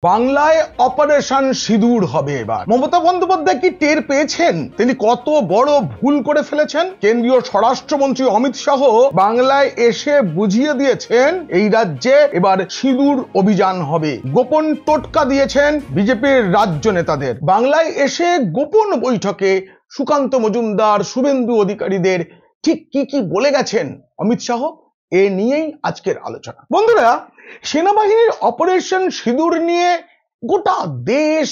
বাংলায় অপারেশন সিঁদুর হবে এবার। মমতা বন্দ্যোপাধ্যায় কি টের পেয়েছেন তিনি কত বড় ভুল করে ফেলেছেন? কেন্দ্রীয় স্বরাষ্ট্রমন্ত্রী অমিত শাহ বাংলায় এসে বুঝিয়ে দিয়েছেন এই রাজ্যে এবার সিঁদুর অভিযান হবে। গোপন টোটকা দিয়েছেন বিজেপির রাজ্য নেতাদের। বাংলায় এসে গোপন বৈঠকে সুকান্ত মজুমদার, শুভেন্দু অধিকারীদের ঠিক কি বলে গেছেন অমিত শাহ, এ নিয়েই আজকের আলোচনা। বন্ধুরা, সেনাবাহিনীর অপারেশন সিঁদুর নিয়ে গোটা দেশ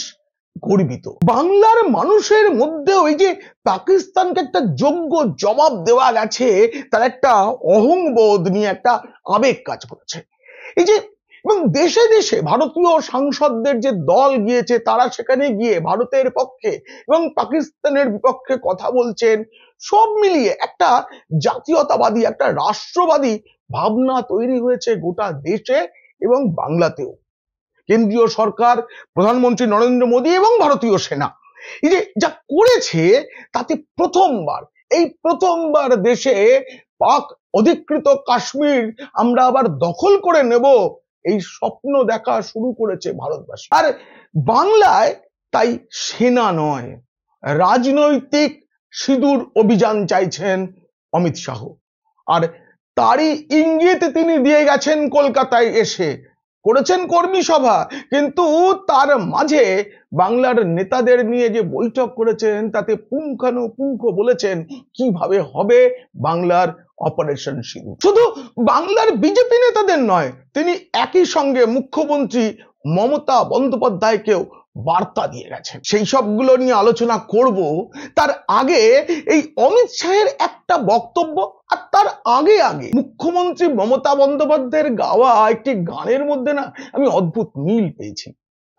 গর্বিত। বাংলার মানুষের মধ্যে ওই যে পাকিস্তানকে একটা যোগ্য জবাব দেওয়া গেছে, তার একটা অহংবোধ নিয়ে একটা আবেগ কাজ করেছে। এই যে এবং দেশে দেশে ভারতীয় সাংসদদের যে দল গিয়েছে, তারা সেখানে গিয়ে ভারতের পক্ষে এবং পাকিস্তানের বিপক্ষে কথা বলছেন। সব মিলিয়ে একটা জাতীয়তাবাদী, একটা রাষ্ট্রবাদী ভাবনা তৈরি হয়েছে গোটা দেশে এবং বাংলাতেও। কেন্দ্রীয় সরকার, প্রধানমন্ত্রী নরেন্দ্র মোদী এবং ভারতীয় সেনা এই যে যা করেছে, তাতে প্রথমবার দেশে পাক অধিকৃত কাশ্মীর আমরা আবার দখল করে নেব, এই স্বপ্ন দেখা শুরু করেছে ভারতবাসী। আর বাংলায় তাই সেনা নয়, রাজনৈতিক সিঁদুর অভিযান চাইছেন অমিত শাহ। আর তারই ইঙ্গিত তিনি দিয়ে গেছেন কলকাতায় এসে। করেছেন কর্মী সভা, কিন্তু তার মাঝে বাংলার নেতাদের নিয়ে যে বৈঠক করেছেন, তাতে পুঙ্খানুপুঙ্খ বলেছেন কিভাবে হবে বাংলার অপারেশন সিঁদুর। শুধু বাংলার বিজেপি নেতাদের নয়, তিনি একই সঙ্গে মুখ্যমন্ত্রী মমতা বন্দ্যোপাধ্যায়কেও বার্তা দিয়ে গেছেন। সেই সবগুলো নিয়ে আলোচনা করব। তার আগে এই অমিত শাহের একটা বক্তব্য, আর তার আগে মুখ্যমন্ত্রী মমতা বন্দ্যোপাধ্যায়ের গাওয়া একটি গানের মধ্যে না আমি অদ্ভুত মিল পেয়েছি।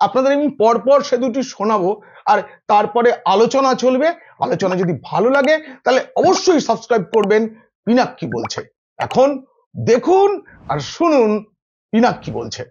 আপনাদের আমি পরপর সে দুটি শোনাবো, আর তারপরে আলোচনা চলবে। আলোচনা যদি ভালো লাগে তাহলে অবশ্যই সাবস্ক্রাইব করবেন পিনাক কি বলছে। এখন দেখুন আর শুনুন পিনাক কি বলছে।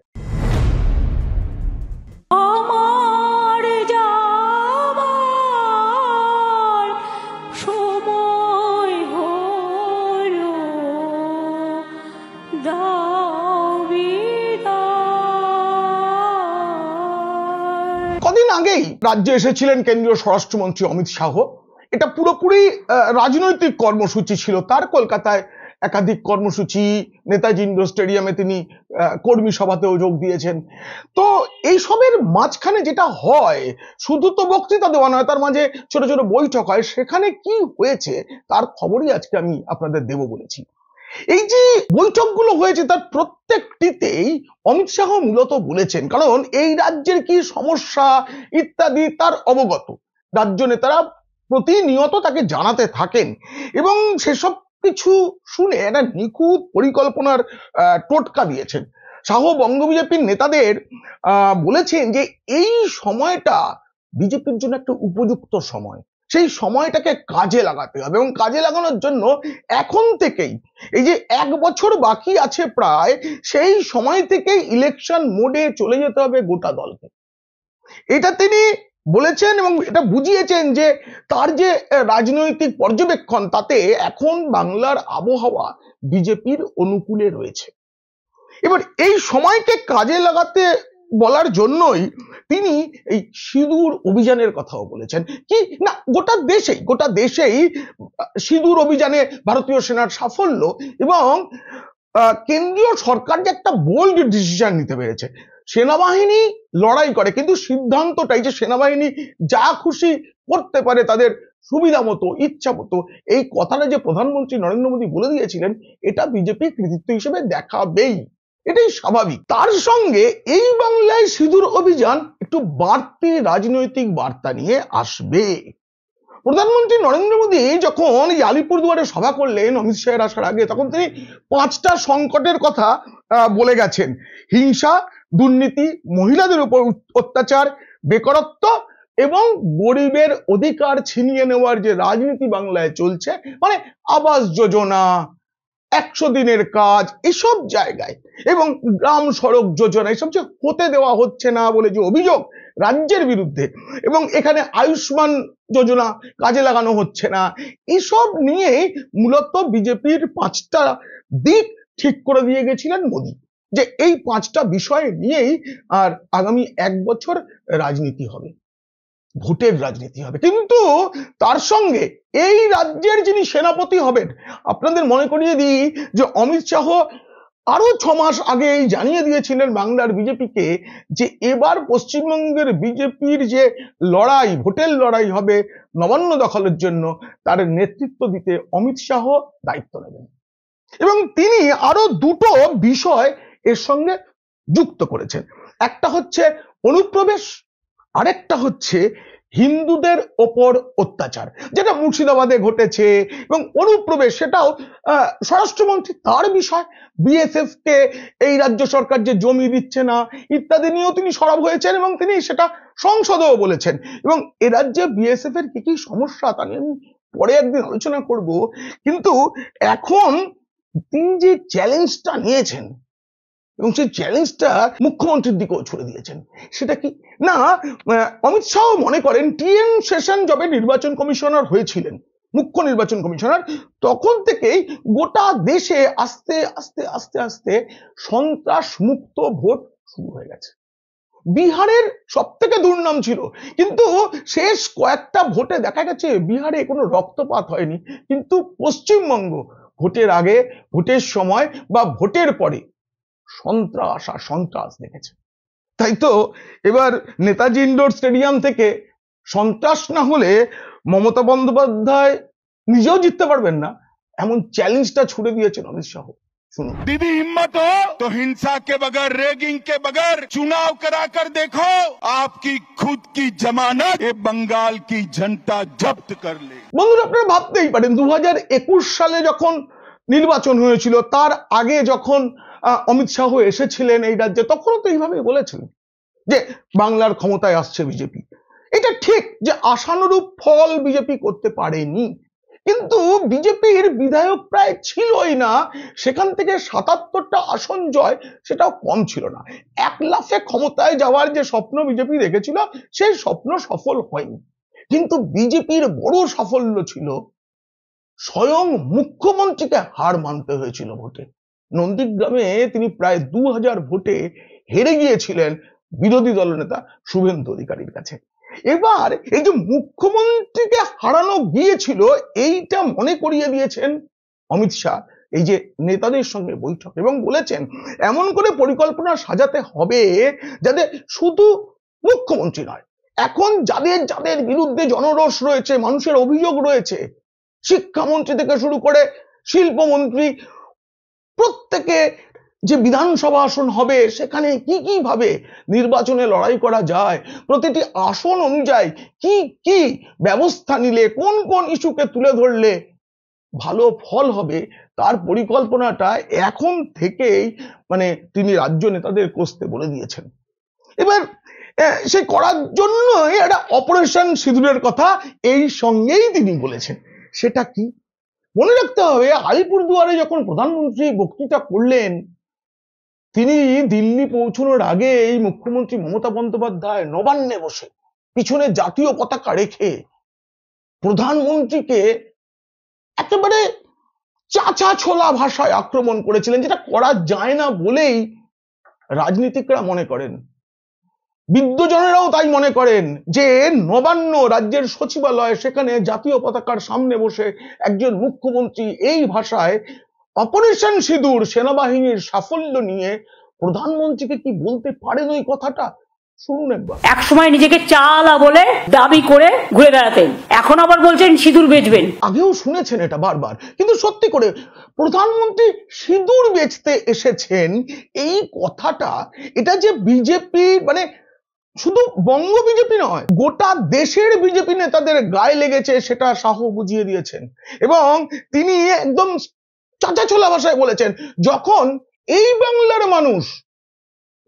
কদিন আগেই রাজ্যে এসেছিলেন কেন্দ্রীয় স্বরাষ্ট্রমন্ত্রী অমিত শাহ। এটা পুরোপুরি রাজনৈতিক কর্মসূচি ছিল তার। কলকাতায় একাধিক কর্মসূচি, নেতাজি ইন্ডোর স্টেডিয়ামে তিনি কর্মী সভাতেও যোগ দিয়েছেন। তো এই সবের মাঝখানে যেটা হয়, শুধু তো বক্তৃতা দেওয়া নয়, তার মাঝে ছোট ছোট বৈঠক হয়। সেখানে কি হয়েছে তার খবরই আজকে আমি আপনাদের দেব বলেছি। এই যে বৈঠকগুলো হয়েছে, তার প্রত্যেকটিতেই অমিত শাহ মূলত বলেছেন, কারণ এই রাজ্যের কি সমস্যা ইত্যাদি তার অবগত। রাজ্য নেতারা প্রতিনিয়ত তাকে জানাতে থাকেন এবং সেসব কিছু শুনে একটা নিখুঁত পরিকল্পনার টোটকা দিয়েছেন। শাহ বঙ্গ বিজেপির নেতাদের বলেছেন যে এই সময়টা বিজেপির জন্য একটা উপযুক্ত সময়, সেই সময়টাকে কাজে লাগাতে হবে এবং কাজে লাগানোর জন্য এখন থেকেই, এই যে 1 বছর বাকি আছে প্রায়, সেই সময় থেকেই ইলেকশন মোডে চলে যেতে হবে গোটা দলকে। এটা তিনি বলেছেন এবং এটা বুঝিয়েছেন যে তার যে রাজনৈতিক পর্যবেক্ষণ, তাতে এখন বাংলার আবহাওয়া বিজেপির অনুকূলে রয়েছে। এবার এই সময়কে কাজে লাগাতে বলার জন্যই তিনি এই সিঁদুর অভিযানের কথাও বলেছেন। কি না, গোটা দেশেই সিঁদুর অভিযানে ভারতীয় সেনার সাফল্য এবং কেন্দ্রীয় সরকার যে একটা বোল্ড ডিসিশন নিতে পেরেছে। সেনাবাহিনী লড়াই করে, কিন্তু সিদ্ধান্তটাই যে সেনাবাহিনী যা খুশি করতে পারে তাদের সুবিধা মতো, ইচ্ছা মতো, এই কথাটা যে প্রধানমন্ত্রী নরেন্দ্র মোদী বলে দিয়েছিলেন, এটা বিজেপি কৃতিত্ব হিসেবে দেখাবেই, এটাই স্বাভাবিক। তার সঙ্গে এই বাংলায় সিঁদুর অভিযান একটু বাড়তি রাজনৈতিক বার্তা নিয়ে আসবে। প্রধানমন্ত্রী নরেন্দ্র মোদী যখন আলিপুরদুয়ারে সভা করলেন অমিত শাহের আসার আগে, তখন তিনি 5টা সংকটের কথা বলে গেছেন। হিংসা, দুর্নীতি, মহিলাদের উপর অত্যাচার, বেকারত্ব এবং গরিবের অধিকার ছিনিয়ে নেওয়ার যে রাজনীতি বাংলায় চলছে, মানে আবাস যোজনা, 100 দিনের কাজ, এসব জায়গায় এবং গ্রাম সড়ক যোজনা, এসব যে হতে দেওয়া হচ্ছে না বলে যে অভিযোগ রাজ্যের বিরুদ্ধে, এবং এখানে আয়ুষ্মান যোজনা কাজে লাগানো হচ্ছে না, এসব নিয়ে মূলত বিজেপির 5টা দিক ঠিক করে দিয়ে গেছিলেন মোদী। যে এই 5টা বিষয় নিয়েই আর আগামী 1 বছর রাজনীতি হবে, ভোটের রাজনীতি হবে। কিন্তু তার সঙ্গে এই রাজ্যের যিনি সেনাপতি হবেন, আপনাদের মনে করিয়ে দিই যে অমিত শাহ আরো 6 মাস আগেই জানিয়ে দিয়েছিলেন বাংলার বিজেপিকে যে এবার পশ্চিমবঙ্গের বিজেপির যে লড়াই, ভোটের লড়াই হবে নবান্ন দখলের জন্য, তার নেতৃত্ব দিতে অমিত শাহ দায়িত্ব নেবেন। এবং তিনি আরো 2টো বিষয় এর সঙ্গে যুক্ত করেছেন। একটা হচ্ছে অনুপ্রবেশ, আরেকটা হচ্ছে হিন্দুদের ওপর অত্যাচার, যেটা মুর্শিদাবাদে ঘটেছে। এবং অনুপ্রবেশ সেটাও স্বরাষ্ট্রমন্ত্রী তার বিষয়, বিএসএফ কে এই রাজ্য সরকার যে জমি দিচ্ছে না ইত্যাদি নিয়েও তিনি সরব হয়েছেন এবং তিনি সেটা সংসদেও বলেছেন। এবং এ রাজ্যে বিএসএফ এর কি কি সমস্যা তা নিয়ে আমি পরে একদিন আলোচনা করব। কিন্তু এখন তিনি যে চ্যালেঞ্জটা নিয়েছেন এবং সেই চ্যালেঞ্জটা মুখ্যমন্ত্রীর দিকেও ছুড়ে দিয়েছেন, সেটা কি না, অমিত শাহ মনে করেন টিএন সেশন যবে নির্বাচন কমিশনার হয়েছিলেন, মুখ্য নির্বাচন কমিশনার, তখন থেকেই গোটা দেশে আস্তে আস্তে আস্তে আস্তে সন্ত্রাস মুক্ত ভোট শুরু হয়ে গেছে। বিহারের সব থেকে দুর্নাম ছিল, কিন্তু শেষ কয়েকটা ভোটে দেখা গেছে বিহারে কোনো রক্তপাত হয়নি, কিন্তু পশ্চিমবঙ্গ ভোটের আগে, ভোটের সময় বা ভোটের পরে সন্ত্রাস আর সন্ত্রাস দেখেছে। তাই তো এবার নেতাজি ইন্ডোর স্টেডিয়াম থেকে সন্ত্রাস না হলে মমতা বন্দ্যোপাধ্যায় নিজেও জিততে পারবেন না, এমন চ্যালেঞ্জটা ছুড়ে দিয়েছেন অমিত শাহ। শুনুন। दीदी हिम्मत हो तो हिंसा के बगैर, रेगिंग के बगैर चुनाव कराकर देखो, आपकी खुद की जमानत ये बंगाल की जनता जब्त कर ले। বন্ধুরা, আপনারা ভাবতেই পারেন 2021 সালে যখন নির্বাচন হয়েছিল, তার আগে যখন অমিত শাহ এসেছিলেন এই রাজ্যে, তখনও তো এইভাবে বলেছিলেন যে বাংলার ক্ষমতায় আসছে বিজেপি। এটা ঠিক যে আশানুরূপ ফল বিজেপি করতে পারেনি, কিন্তু বিজেপির বিধায়ক প্রায় ছিলই না, সেখান থেকে 77টা আসন জয় সেটাও কম ছিল না। 1 লাফে ক্ষমতায় যাওয়ার যে স্বপ্ন বিজেপি দেখেছিল সেই স্বপ্ন সফল হয়নি। কিন্তু বিজেপির বড় সাফল্য ছিল স্বয়ং মুখ্যমন্ত্রীকে হার মানতে হয়েছিল ভোটে। নন্দীগ্রামে তিনি প্রায় 2000 ভোটে হেরে গিয়েছিলেন বিরোধী দলনেতা শুভেন্দু অধিকারীর কাছে। এবার এই যে মুখ্যমন্ত্রীকে হারানো গিয়েছিল, এইটা মনে করিয়ে দিয়েছেন অমিত শাহ এই যে নেতাদের সঙ্গে বৈঠক, এবং বলেছেন এমন করে পরিকল্পনা সাজাতে হবে যাতে শুধু মুখ্যমন্ত্রী নয়, এখন যাদের যাদের বিরুদ্ধে জনরোষ রয়েছে, মানুষের অভিযোগ রয়েছে, শিক্ষামন্ত্রী থেকে শুরু করে শিল্পমন্ত্রী, প্রত্যেকে যে বিধানসভা আসন হবে সেখানে কি কি ভাবে নির্বাচনে লড়াই করা যায়, প্রতিটি আসন অনুযায়ী কি কি ব্যবস্থা নিলে, কোন কোন ইস্যুকে তুলে ধরলে ভালো ফল হবে, তার পরিকল্পনাটা এখন থেকেই মানে তিনি রাজ্য নেতাদের কষতে বলে দিয়েছেন। এবার সে করার জন্য একটা অপারেশন সিঁদুরের কথা এই সঙ্গেই তিনি বলেছেন। সেটা কি মনে রাখতে হবে, আলিপুরদুয়ারে যখন প্রধানমন্ত্রী বক্তৃতা করলেন, তিনি দিল্লি পৌঁছানোর আগে এই মুখ্যমন্ত্রী মমতা বন্দ্যোপাধ্যায় নবান্নে বসে পিছনে জাতীয় পতাকা রেখে প্রধানমন্ত্রীকে একেবারে চাচা ছোলা ভাষায় আক্রমণ করেছিলেন, যেটা করা যায় না বলেই রাজনীতিকরা মনে করেন, বিদ্বজনেরাও তাই মনে করেন যে নবান্ন রাজ্যের সচিবালয়, সেখানে জাতীয় পতাকার সামনে বসে একজন মুখ্যমন্ত্রী এই ভাষায় অপারেশন সিঁদুর সেনাবাহিনীর সাফল্য নিয়ে প্রধানমন্ত্রীকে কি বলতে পারেন ওই কথাটা শুনুন একবার। এক সময় নিজেকে চালা বলে দাবি করে ঘুরে বেড়াতেন, এখন আবার বলছেন সিঁদুর বেচবেন। আগেও শুনেছেন এটা বারবার, কিন্তু সত্যি করে প্রধানমন্ত্রী সিঁদুর বেচতে এসেছেন এই কথাটা, এটা যে বিজেপি মানে শুধু বঙ্গ বিজেপি নয়, গোটা দেশের বিজেপি নেতাদের গায়ে লেগেছে, সেটা শাহ বুঝিয়ে দিয়েছেন। এবং তিনি একদম চাচা ছোলা ভাষায় বলেছেন, যখন এই বাংলার মানুষ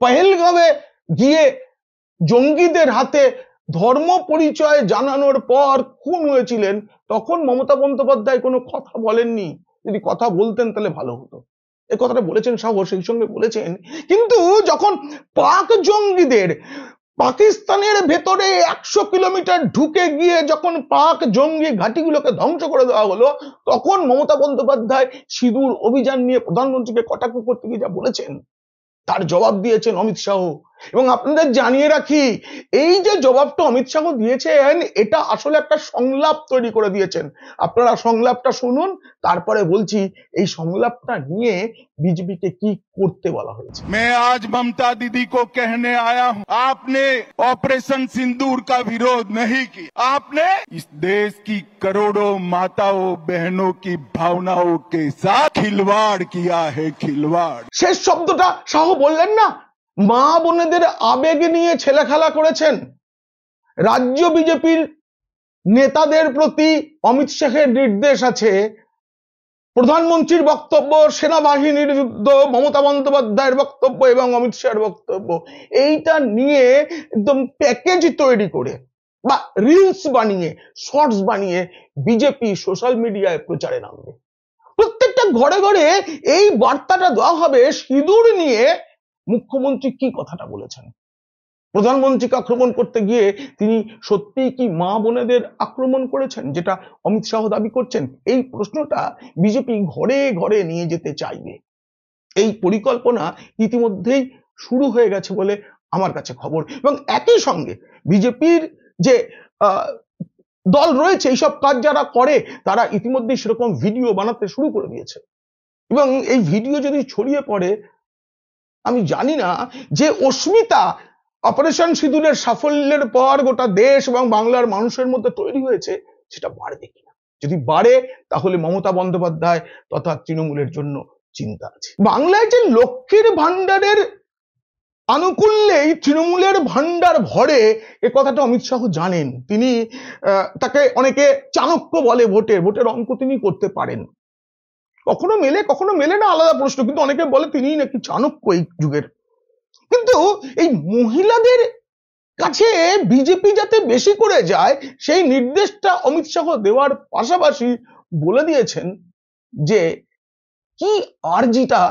পহেলগাঁওয়ে গিয়ে জঙ্গিদের হাতে ধর্ম পরিচয় জানানোর পর খুন হয়েছিলেন, তখন মমতা বন্দ্যোপাধ্যায় কোনো কথা বলেননি, যদি কথা বলতেন তাহলে ভালো হতো। এই কথাটা বলেছেন শাহ, সেই সঙ্গে বলেছেন কিন্তু যখন পাক জঙ্গিদের পাকিস্তানের ভেতরে 100 কিলোমিটার ঢুকে গিয়ে যখন পাক জঙ্গি ঘাঁটিগুলোকে ধ্বংস করে দেওয়া হলো, তখন মমতা বন্দ্যোপাধ্যায় সিঁদুর অভিযান নিয়ে প্রধানমন্ত্রীকে কটাক্ষ করতে গিয়ে যা বলেছেন, তার জবাব দিয়েছেন অমিত শাহ। এবং আপনাদের জানিয়ে রাখি, এই যে জবাবটা অমিত শাহ দিয়েছেন এটা আসলে একটা সংলাপ তৈরি করে দিয়েছেন। আপনারা সংলাপটা শুনুন, তারপরে বলছি এই সংলাপটা নিয়ে বিজেপিকে কি করতে বলা হয়েছে। मैं आज ममता दीदी को कहने आया हूं, आपने ऑपरेशन सिंदूर का विरोध नहीं किया, आपने इस देश की करोड़ों माताओं बहनों की भावनाओं के साथ खिलवाड़ किया है, खिलवाड़। শেষ শব্দটা শাহ বললেন না, মা বোনেদের আবেগ নিয়ে ছেলে খেলা করেছেন। রাজ্য বিজেপির নেতাদের প্রতি অমিত শাহের নির্দেশ আছে, প্রধানমন্ত্রীর বক্তব্য, সেনাবাহিনীর যুদ্ধ, মমতা বন্দ্যোপাধ্যায়ের বক্তব্য এবং অমিত শাহের বক্তব্য, এইটা নিয়ে একদম প্যাকেজ তৈরি করে বা রিলস বানিয়ে, শর্টস বানিয়ে বিজেপি সোশ্যাল মিডিয়ায় প্রচারে নামবে। প্রত্যেকটা ঘরে ঘরে এই বার্তাটা দেওয়া হবে। সিঁদুর নিয়ে মুখ্যমন্ত্রী কি কথাটা বলেছেন, প্রধানমন্ত্রীকে আক্রমণ করতে গিয়ে তিনি সত্যিই কি মা বোনেদের আক্রমণ করেছেন, যেটা অমিত শাহ দাবি করছেন? এই প্রশ্নটা বিজেপি ঘরে ঘরে নিয়ে যেতে চাইবে। এই পরিকল্পনা ইতিমধ্যেই শুরু হয়ে গেছে বলে আমার কাছে খবর। এবং একই সঙ্গে বিজেপির যে দল রয়েছে, এইসব কাজ যারা করে তারা ইতিমধ্যেই সেরকম ভিডিও বানাতে শুরু করে দিয়েছে। এবং এই ভিডিও যদি ছড়িয়ে পড়ে, আমি জানি না যে অস্মিতা অপারেশন সিঁদুরের সাফল্যের পর গোটা দেশ এবং বাংলার মানুষের মধ্যে তৈরি হয়েছে সেটা বাড়বে কিনা। যদি বাড়ে তাহলে মমতা বন্দ্যোপাধ্যায় তথা তৃণমূলের জন্য চিন্তা আছে। বাংলায় যে লক্ষ্মীর ভান্ডারের আনুকূল্যেই তৃণমূলের ভান্ডার ভরে, এ কথাটা অমিত শাহ জানেন। তিনি তাকে অনেকে চাণক্য বলে, ভোটের অঙ্ক তিনি করতে পারেন। কখনো মেলে না আলাদা প্রশ্ন, কিন্তু অনেকে বলে তিনিই নাকি চাণক্য এই যুগের। কিন্তু এই মহিলাদের কাছে বিজেপি যাতে বেশি করে যায় সেই নির্দেশটা অমিত শাহ দেওয়ার পাশাপাশি বলে দিয়েছেন যে কি আর্জিটা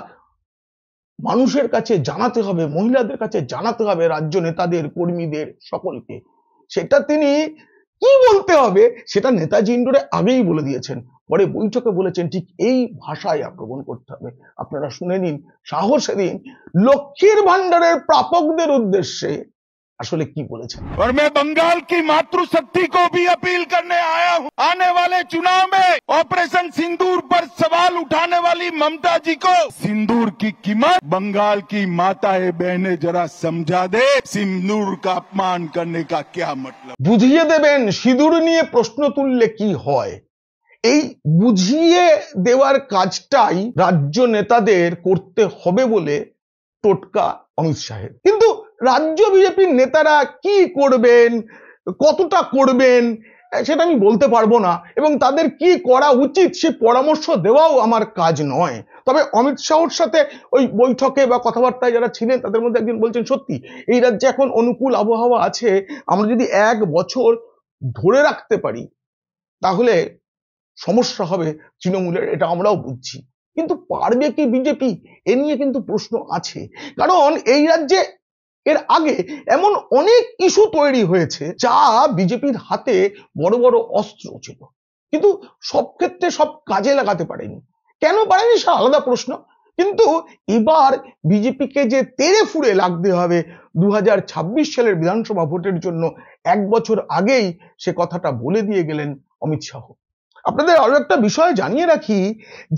মানুষের কাছে জানাতে হবে, মহিলাদের কাছে জানাতে হবে, রাজ্য নেতাদের, কর্মীদের, সকলকে। সেটা তিনি কি বলতে হবে সেটা নেতাজি ইন্ডোরে আগেই বলে দিয়েছেন। পরে বৈঠকে বলেছেন ঠিক এই ভাষায় আক্রমণ করতে হবে। আপনারা শুনে নিন শাহ সেদিন লক্ষ্মীর ভান্ডারের প্রাপকদের উদ্দেশ্যে আসলে কি বলেছেন। और मैं बंगाल की मातृशक्ति को भी अपील करने आया हूं, आने वाले चुनाव में ऑपरेशन सिंदूर पर सवाल उठाने वाली ममता जी को सिंदूर की कीमत बंगाल की माताएं बहनें जरा समझा दे, सिंदूर का अपमान करने का क्या मतलब। বুঝিয়ে দেবেন সিঁদুর নিয়ে প্রশ্ন তুললে কি হয়। এই বুঝিয়ে দেওয়ার কাজটাই রাজ্য নেতাদের করতে হবে বলে টোটকা অমিত শাহের। কিন্তু রাজ্য বিজেপির নেতারা কি করবেন, কতটা করবেন সেটা আমি বলতে পারবো না, এবং তাদের কি করা উচিত সে পরামর্শ দেওয়াও আমার কাজ নয়। তবে অমিত শাহর সাথে ওই বৈঠকে বা কথাবার্তায় যারা ছিলেন তাদের মধ্যে একজন বলছেন, সত্যি এই রাজ্যে এখন অনুকূল আবহাওয়া আছে, আমরা যদি 1 বছর ধরে রাখতে পারি তাহলে সমস্যা হবে তৃণমূলের, এটা আমরাও বুঝছি। কিন্তু পারবে কি বিজেপি, এ নিয়ে কিন্তু প্রশ্ন আছে। কারণ এই রাজ্যে এর আগে এমন অনেক ইস্যু তৈরি হয়েছে যা বিজেপির হাতে বড় বড় অস্ত্র ছিল, কিন্তু সব ক্ষেত্রে সব কাজে লাগাতে পারেনি। কেন পারেনি সে আলাদা প্রশ্ন। কিন্তু এবার বিজেপিকে যে তেড়ে ফুড়ে লাগতে হবে 2026 সালের বিধানসভা ভোটের জন্য 1 বছর আগেই সে কথাটা বলে দিয়ে গেলেন অমিত শাহ। আপনাদের আরো একটা বিষয় জানিয়ে রাখি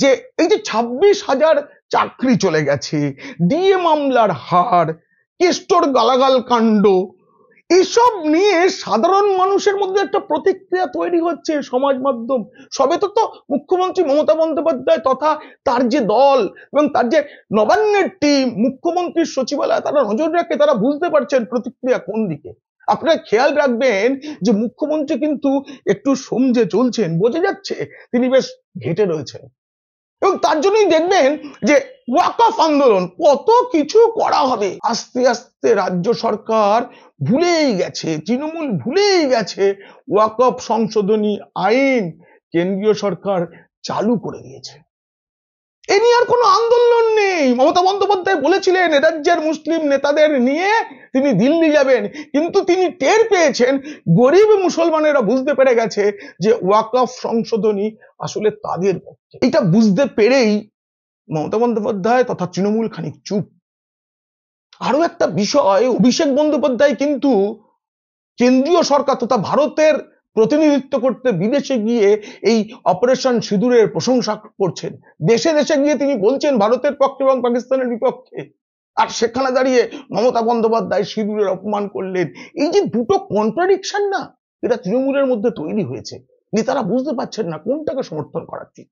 যে এই যে 26,000 চাকরি চলে গেছে, ডিএ মামলার হার, কেষ্টর গালাগাল কাণ্ড, এসব নিয়ে সাধারণ মানুষের মধ্যে একটা প্রতিক্রিয়া তৈরি হচ্ছে সমাজ মাধ্যম। সবে তো মুখ্যমন্ত্রী মমতা বন্দ্যোপাধ্যায় তথা তার যে দল এবং তার যে নবান্নের টিম, মুখ্যমন্ত্রীর সচিবালয়, তারা নজর রাখে, তারা বুঝতে পারছেন প্রতিক্রিয়া কোন দিকে। আপনারা খেয়াল রাখবেন যে মুখ্যমন্ত্রী কিন্তু একটু সমঝে চলছেন, বোঝা যাচ্ছে তিনি বেশ ঘেটে রয়েছেন। এবং তার জন্যই দেখবেন যে ওয়াকফ আন্দোলন, কত কিছু করা হবে, আস্তে আস্তে রাজ্য সরকার ভুলেই গেছে, তৃণমূল ভুলেই গেছে ওয়াকফ সংশোধনী আইন কেন্দ্রীয় সরকার চালু করে দিয়েছে। এ নিয়ে আর কোনো আন্দোলন নেই। মমতা বন্দ্যোপাধ্যায় বলেছিলেন রাজ্যের মুসলিম নেতাদের নিয়ে তিনি দিল্লি যাবেন, কিন্তু তিনি টের পেয়েছেন গরিব মুসলমানেরা বুঝতে পেরে গেছে যে ওয়াকফ সংশোধনী আসলে তাদের পক্ষে। এটা বুঝতে পেরেই মমতা বন্দ্যোপাধ্যায় তথা তৃণমূল খানিক চুপ। আরো একটা বিষয়, অভিষেক বন্দ্যোপাধ্যায় কিন্তু কেন্দ্রীয় সরকার তথা ভারতের প্রতিনিধিত্ব করতে বিদেশে গিয়ে এই অপারেশন সিঁদুরের প্রশংসা করছেন। দেশে দেশে গিয়ে তিনি বলছেন ভারতের পক্ষে এবং পাকিস্তানের বিপক্ষে, আর সেখানে দাঁড়িয়ে মমতা বন্দ্যোপাধ্যায় সিঁদুরের অপমান করলেন। এই যে দুটো কন্ট্রাডিকশন না, এটা তৃণমূলের মধ্যে তৈরি হয়েছে। নেতারা বুঝতে পারছেন না কোনটাকে সমর্থন করা উচিত।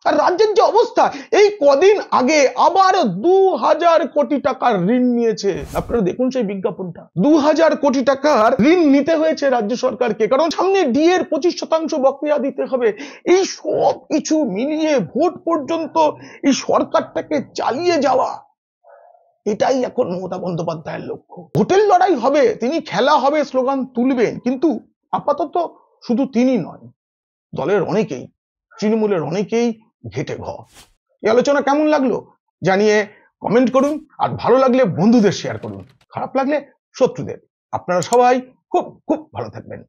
আর রাজ্যের যে অবস্থা, এই কদিন আগে আবার 2000 কোটি টাকার ঋণ নিয়েছে। আপনারা দেখুন সেই বিজ্ঞাপনটা, 2000 কোটি টাকার ঋণ নিতে হয়েছে রাজ্য সরকারকে, কারণ সামনে ডিএর 25% বকেয়া দিতে হবে। এই সব কিছু মিলিয়ে ভোট পর্যন্ত এই সরকারটাকে চালিয়ে যাওয়া, এটাই এখন মমতা বন্দ্যোপাধ্যায়ের লক্ষ্য। ভোটের লড়াই হবে, তিনি খেলা হবে, স্লোগান তুলবেন, কিন্তু আপাতত শুধু তিনি নয়, দলের অনেকেই, তৃণমূলের অনেকেই ঘেটে ঘ। এই আলোচনা কেমন লাগলো জানিয়ে কমেন্ট করুন, আর ভালো লাগলে বন্ধুদের শেয়ার করুন, খারাপ লাগলে শত্রুদের। আপনারা সবাই খুব খুব ভালো থাকবেন।